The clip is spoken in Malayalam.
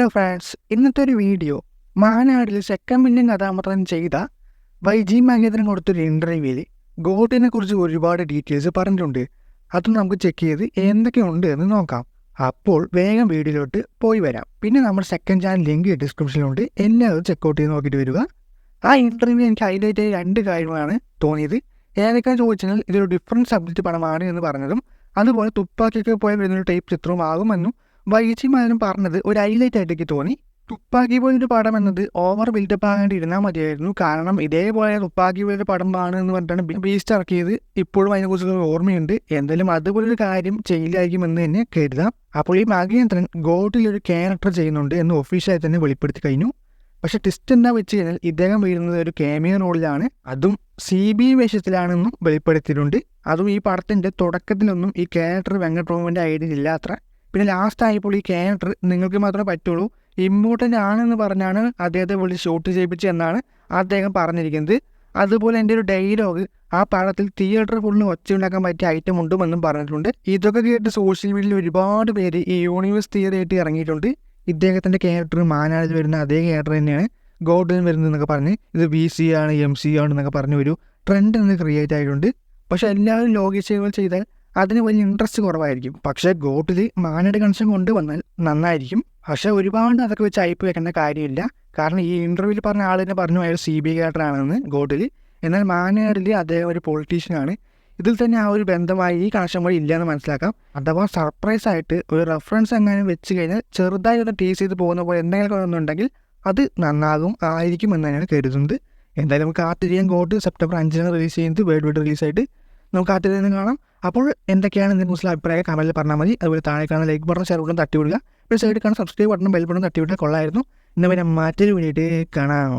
ഹലോ ഫ്രണ്ട്സ്, ഇന്നത്തെ ഒരു വീഡിയോ മാനാടിൽ സെക്കൻഡ് മില്യൺ കഥാപാത്രം ചെയ്ത വൈജി മഹേന്ദ്രൻ കൊടുത്തൊരു ഇൻ്റർവ്യൂവിൽ ഗോട്ടിനെ കുറിച്ച് ഒരുപാട് ഡീറ്റെയിൽസ് പറഞ്ഞിട്ടുണ്ട്. അത് നമുക്ക് ചെക്ക് ചെയ്ത് എന്തൊക്കെയുണ്ട് എന്ന് നോക്കാം. അപ്പോൾ വേഗം വീഡിയോയിലോട്ട് പോയി വരാം. പിന്നെ നമ്മുടെ സെക്കൻഡ് ചാനൽ ലിങ്ക് ഡിസ്ക്രിപ്ഷനിലുണ്ട്, എല്ലാവരും ചെക്കൗട്ട് ചെയ്ത് നോക്കിയിട്ട് വരിക. ആ ഇൻ്റർവ്യൂ എനിക്ക് ഹൈലൈറ്റ് ആയ 2 കാര്യങ്ങളാണ് തോന്നിയത്. ഏതൊക്കെയാണെന്ന് ചോദിച്ചാൽ ഇതൊരു ഡിഫറൻറ്റ് സബ്ജക്റ്റ് പടമാണ് എന്ന് പറഞ്ഞതും, അതുപോലെ തുപ്പാക്കിയൊക്കെ പോയി വരുന്നൊരു ടൈപ്പ് ചിത്രമാകുമെന്നും വൈജി മഹേന്ദ്രൻ പറഞ്ഞത് ഒരു ഹൈലൈറ്റ് ആയിട്ട് എനിക്ക് തോന്നി. തുപ്പാക്കി പോലൊരു പടം എന്നത് ഓവർ ബിൽഡപ്പ് ആകാണ്ട് ഇരുന്നാൽ മതിയായിരുന്നു. കാരണം ഇതേപോലെ തുപ്പാക്കി പോലൊരു പടം എന്ന് പറഞ്ഞിട്ടാണ് ബീസ്റ്റ് ഇറക്കിയത്. ഇപ്പോഴും അതിനെക്കുറിച്ചുള്ള ഓർമ്മയുണ്ട്. എന്തായാലും അതുപോലൊരു കാര്യം ചെയ്യില്ലായിരിക്കുമെന്ന് തന്നെ കരുതാം. അപ്പോൾ ഈ മഹേന്ദ്രൻ ഗോട്ടിലൊരു ക്യാരക്ടർ ചെയ്യുന്നുണ്ട് എന്ന് ഒഫീഷ്യലായി തന്നെ വെളിപ്പെടുത്തി കഴിഞ്ഞു. പക്ഷെ ട്വിസ്റ്റ് എന്താ വെച്ച് കഴിഞ്ഞാൽ ഇദ്ദേഹം വീഴുന്നത് ഒരു ക്യാമിയോ റോളിലാണ്, അതും CBI വേഷത്തിലാണെന്നും വെളിപ്പെടുത്തിയിട്ടുണ്ട്. അതും ഈ പടത്തിൻ്റെ തുടക്കത്തിലൊന്നും ഈ ക്യാരക്ടർ വെങ്കട്രാമൻ്റെ ഐഡിയ ഇല്ലാത്ര. പിന്നെ ലാസ്റ്റ് ആയപ്പോൾ ഈ ക്യാരക്ടർ നിങ്ങൾക്ക് മാത്രമേ പറ്റുള്ളൂ, ഇമ്പോർട്ടൻ്റ് ആണെന്ന് പറഞ്ഞാണ് അദ്ദേഹത്തെ വിളിച്ച് ഷൂട്ട് ചെയ്യിപ്പിച്ച് എന്നാണ് അദ്ദേഹം പറഞ്ഞിരിക്കുന്നത്. അതുപോലെ എൻ്റെ ഒരു ഡയലോഗ് ആ പടത്തിൽ തിയേറ്റർ ഫുള്ളിൽ ഒച്ചയുണ്ടാക്കാൻ പറ്റിയ ഐറ്റം ഉണ്ടെന്നും പറഞ്ഞിട്ടുണ്ട്. ഇതൊക്കെ കേട്ട് സോഷ്യൽ മീഡിയയിൽ ഒരുപാട് പേര് ഈ യൂണിവേഴ്സ് തിയറി ആയിട്ട് ഇറങ്ങിയിട്ടുണ്ട്. ഇദ്ദേഹത്തിൻ്റെ ക്യാരക്ടർ മാനാടിൽ വരുന്ന അതേ ക്യാരക്ടർ തന്നെയാണ് ഗോഡിൽ വരുന്നതെന്നൊക്കെ പറഞ്ഞ് ഇത് VC ആണ് MC ആണ് എന്നൊക്കെ പറഞ്ഞ് ഒരു ട്രെൻഡ് എന്ന് ക്രിയേറ്റ് ആയിട്ടുണ്ട്. പക്ഷേ എല്ലാവരും ലോകേഷുകൾ ചെയ്താൽ അതിന് വലിയ ഇൻട്രസ്റ്റ് കുറവായിരിക്കും. പക്ഷേ ഗോട്ടിൽ മാനാട് കണക്ഷൻ കൊണ്ടുവന്നാൽ നന്നായിരിക്കും. പക്ഷേ ഒരുപാട് അതൊക്കെ വെച്ച് അയപ്പ് വെക്കേണ്ട കാര്യമില്ല. കാരണം ഈ ഇൻ്റർവ്യൂവിൽ പറഞ്ഞ ആൾ തന്നെ പറഞ്ഞു അയാൾ CBI ക്യാരക്ടറാണെന്ന് ഗോട്ടിൽ. എന്നാൽ മാനാടിൽ അദ്ദേഹം ഒരു പൊളിറ്റീഷ്യനാണ്. ഇതിൽ തന്നെ ആ ഒരു ബന്ധമായി ഈ കണക്ഷൻ വഴി ഇല്ലയെന്ന് മനസ്സിലാക്കാം. അഥവാ സർപ്രൈസ് ആയിട്ട് ഒരു റെഫറൻസ് എങ്ങാനും വെച്ച് കഴിഞ്ഞാൽ ചെറുതായി ഒന്ന് ടീസ് ചെയ്ത് പോകുന്ന പോലെ എന്തെങ്കിലും ഒന്നുണ്ടെങ്കിൽ അത് ആയിരിക്കും എന്ന് തന്നെയാണ് കരുതുന്നത്. എന്തായാലും നമുക്ക് കാത്തിരിക്കാൻ ഗോട്ട് സെപ്റ്റംബർ 5 റിലീസ് ചെയ്യുന്നത്, വേൾഡ് റിലീസായിട്ട് നമുക്ക് കാത്തിരുന്ന് കാണാം. അപ്പോൾ എന്തൊക്കെയാണ് ഇതിനെ കുറിച്ചുള്ള അഭിപ്രായം കമൻറ്റിൽ പറഞ്ഞാൽ മതി. അതുപോലെ താഴെ കാണുന്ന ലൈക്ക് ബട്ടൺ, ഷെയർ ബട്ടൺ തട്ടി വിടുക. പിന്നെ സൈഡിൽ കാണുന്ന സബ്സ്ക്രൈബ് ബട്ടൺ, ബെൽ ബട്ടൺ തട്ടി വിട്ടാൽ കൊള്ളായിരുന്നു. ഇന്ന് പിന്നെ മറ്റൊരു വീഡിയോ കാണാം.